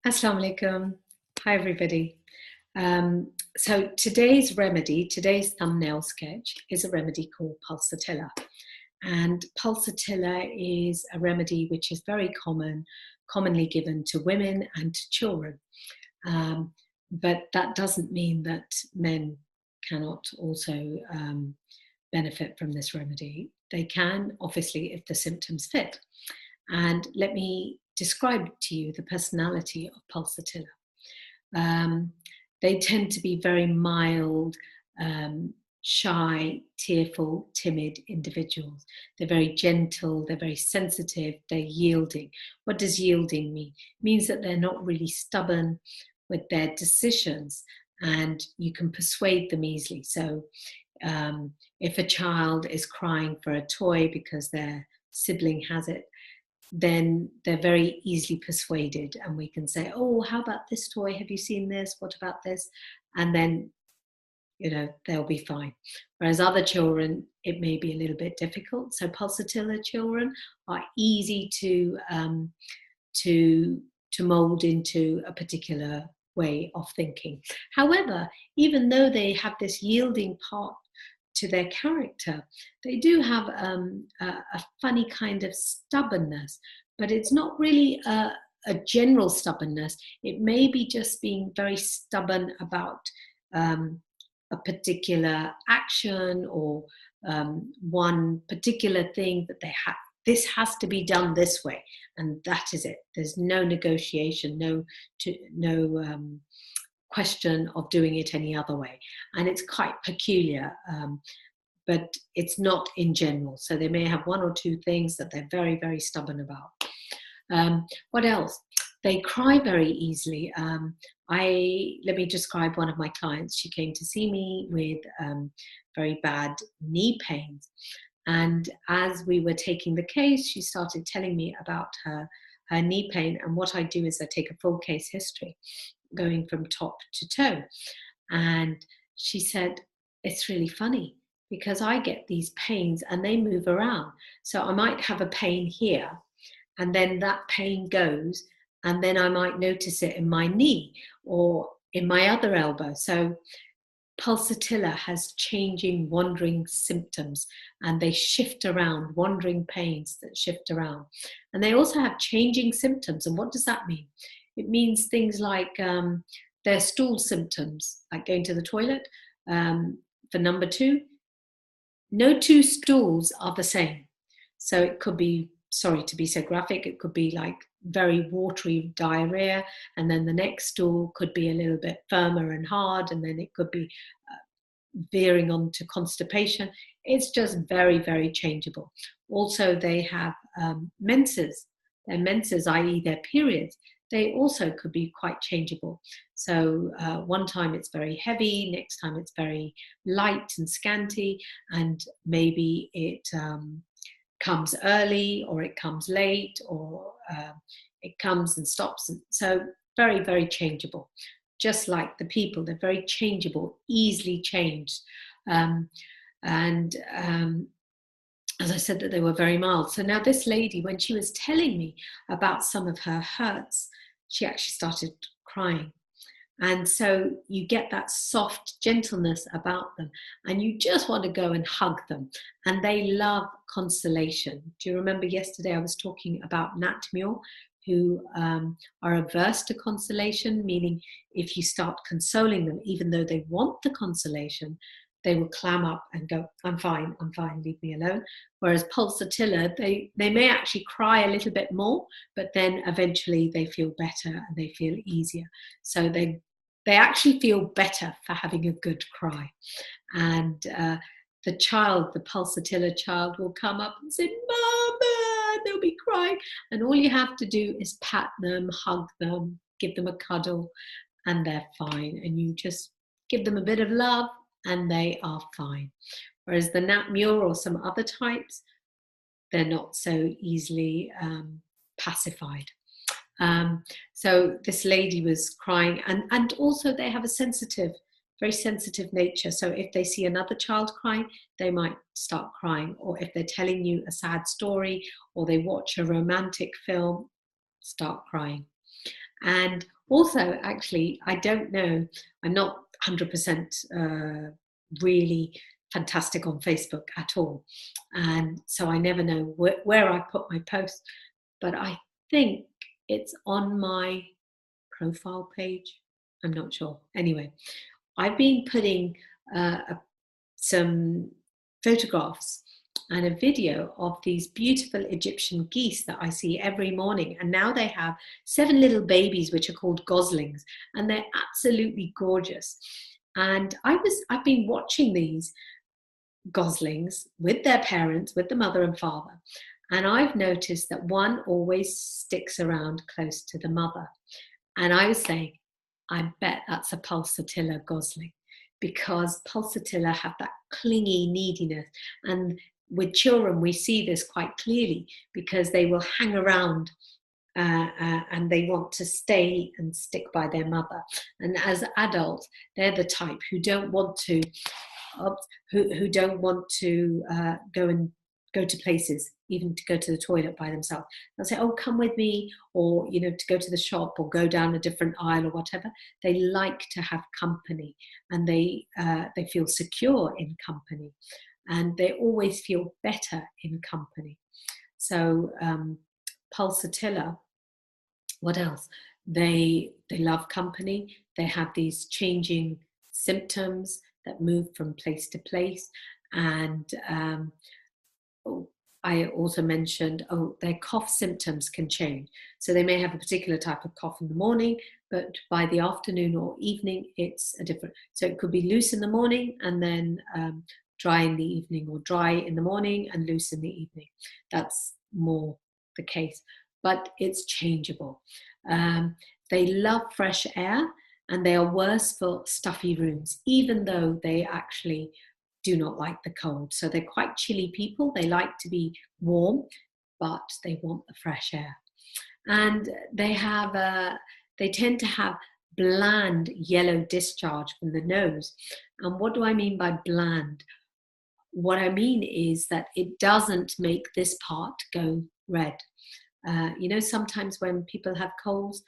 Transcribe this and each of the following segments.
Assalamu alaikum. Hi, everybody. So today's thumbnail sketch is a remedy called Pulsatilla. And Pulsatilla is a remedy which is very commonly given to women and to children. But that doesn't mean that men cannot also benefit from this remedy. They can, obviously, if the symptoms fit. And let me describe to you the personality of Pulsatilla. They tend to be very mild, shy, tearful, timid individuals. They're very gentle, they're very sensitive, they're yielding. What does yielding mean? It means that they're not really stubborn with their decisions and you can persuade them easily. So if a child is crying for a toy because their sibling has it, then they're very easily persuaded and we can say, oh, how about this toy? Have you seen this? What about this? And then, they'll be fine. Whereas other children, it may be a little bit difficult. So Pulsatilla children are easy to mold into a particular way of thinking. However, even though they have this yielding part to their character, they do have a funny kind of stubbornness, but it's not really a general stubbornness. It may be just being very stubborn about a particular action or one particular thing that they have. This has to be done this way, and that is it. There's no negotiation, no question of doing it any other way. And it's quite peculiar, but it's not in general. So they may have one or two things that they're very, very stubborn about. What else? They cry very easily. Let me describe one of my clients. She came to see me with very bad knee pains. And as we were taking the case, she started telling me about her knee pain. And what I do is I take a full case history, going from top to toe. And she said, it's really funny because I get these pains and they move around. So I might have a pain here and then that pain goes and then I might notice it in my knee or in my other elbow. So Pulsatilla has changing, wandering symptoms and they shift around, wandering pains that shift around. And they also have changing symptoms. And what does that mean? It means things like their stool symptoms, like going to the toilet. For number 2, no two stools are the same. So it could be, sorry to be so graphic, it could be like very watery diarrhea, and then the next stool could be a little bit firmer and hard, and then it could be veering on to constipation. It's just very, very changeable. Also, they have menses. Their menses, i.e. their periods, they also could be quite changeable. So one time it's very heavy, next time it's very light and scanty, and maybe it comes early or it comes late or it comes and stops. And so very, very changeable. Just like the people, they're very changeable, easily changed. As I said, that they were very mild. So now this lady, when she was telling me about some of her hurts, she actually started crying. And so you get that soft gentleness about them and you just want to go and hug them. And they love consolation. Do you remember yesterday I was talking about Natmure, who are averse to consolation, meaning if you start consoling them, even though they want the consolation, they will clam up and go, I'm fine, leave me alone. Whereas Pulsatilla, they may actually cry a little bit more, but then eventually they feel better and they feel easier. So they actually feel better for having a good cry. And the Pulsatilla child will come up and say, Mama, they'll be crying. And all you have to do is pat them, hug them, give them a cuddle, and they're fine. And you just give them a bit of love, and they are fine. Whereas the Natmure or some other types, they're not so easily pacified. So this lady was crying, and also they have a very sensitive nature. So if they see another child crying, they might start crying. Or if they're telling you a sad story or they watch a romantic film, start crying. And also, actually, I don't know, I'm not 100% really fantastic on Facebook at all. And so I never know where I put my posts, but I think it's on my profile page. I'm not sure. Anyway, I've been putting some photographs and a video of these beautiful Egyptian geese that I see every morning. And now they have 7 little babies, which are called goslings, and they're absolutely gorgeous. And I've been watching these goslings with their parents, with the mother and father. And I've noticed that one always sticks around close to the mother. And I was saying, I bet that's a Pulsatilla gosling, because Pulsatilla have that clingy neediness. And with children, we see this quite clearly, because they will hang around and they want to stay and stick by their mother. And as adults, they're the type who don't want to go to places, even to go to the toilet by themselves. They'll say, oh, come with me, or, to go to the shop or go down a different aisle or whatever. They like to have company, and they feel secure in company, and they always feel better in company. So Pulsatilla, what else? They love company. They have these changing symptoms that move from place to place. And I also mentioned, their cough symptoms can change. So they may have a particular type of cough in the morning, but by the afternoon or evening, it's a different. So it could be loose in the morning and then dry in the evening, or dry in the morning and loose in the evening. That's more the case, but it's changeable. They love fresh air, and they are worse for stuffy rooms, even though they actually do not like the cold. So they're quite chilly people. They like to be warm, but they want the fresh air. And they tend to have bland yellow discharge from the nose. And what do I mean by bland? What I mean is that it doesn't make this part go red. Sometimes when people have colds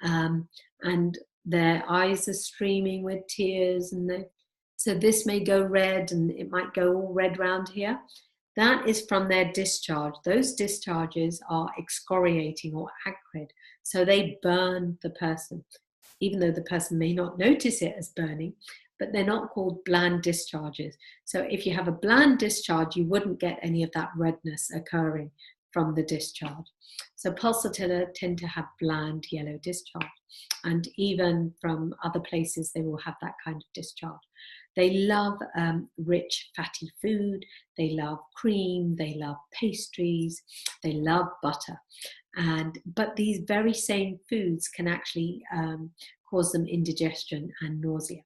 and their eyes are streaming with tears, and so this may go red, and it might go all red round here. That is from their discharge. Those discharges are excoriating or acrid, so they burn the person, even though the person may not notice it as burning, but they're not called bland discharges. So if you have a bland discharge, you wouldn't get any of that redness occurring from the discharge. So Pulsatilla tend to have bland yellow discharge, and even from other places they will have that kind of discharge. They love rich fatty food, they love cream, they love pastries, they love butter. But these very same foods can actually cause them indigestion and nausea.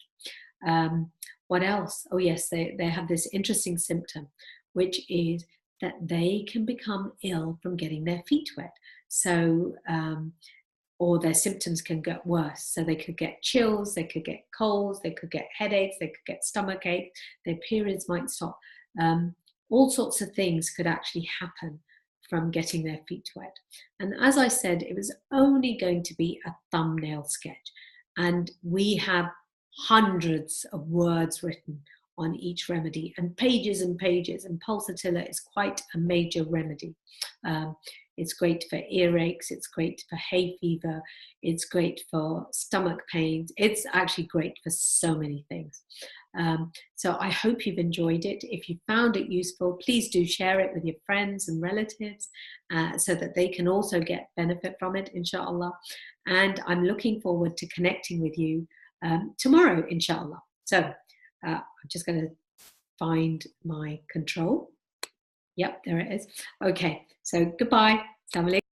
What else? Oh yes, they have this interesting symptom, which is that they can become ill from getting their feet wet. So, or their symptoms can get worse. So they could get chills, they could get colds, they could get headaches, they could get stomach aches, their periods might stop. All sorts of things could actually happen from getting their feet wet. And as I said, it was only going to be a thumbnail sketch. And we have hundreds of words written on each remedy, and pages, and Pulsatilla is quite a major remedy. It's great for earaches, it's great for hay fever, it's great for stomach pains, it's actually great for so many things. So I hope you've enjoyed it. If you found it useful, please do share it with your friends and relatives so that they can also get benefit from it, inshallah. And I'm looking forward to connecting with you tomorrow, inshallah. So I'm just going to find my control. Yep, there it is. Okay, so goodbye. Assalamu alaikum.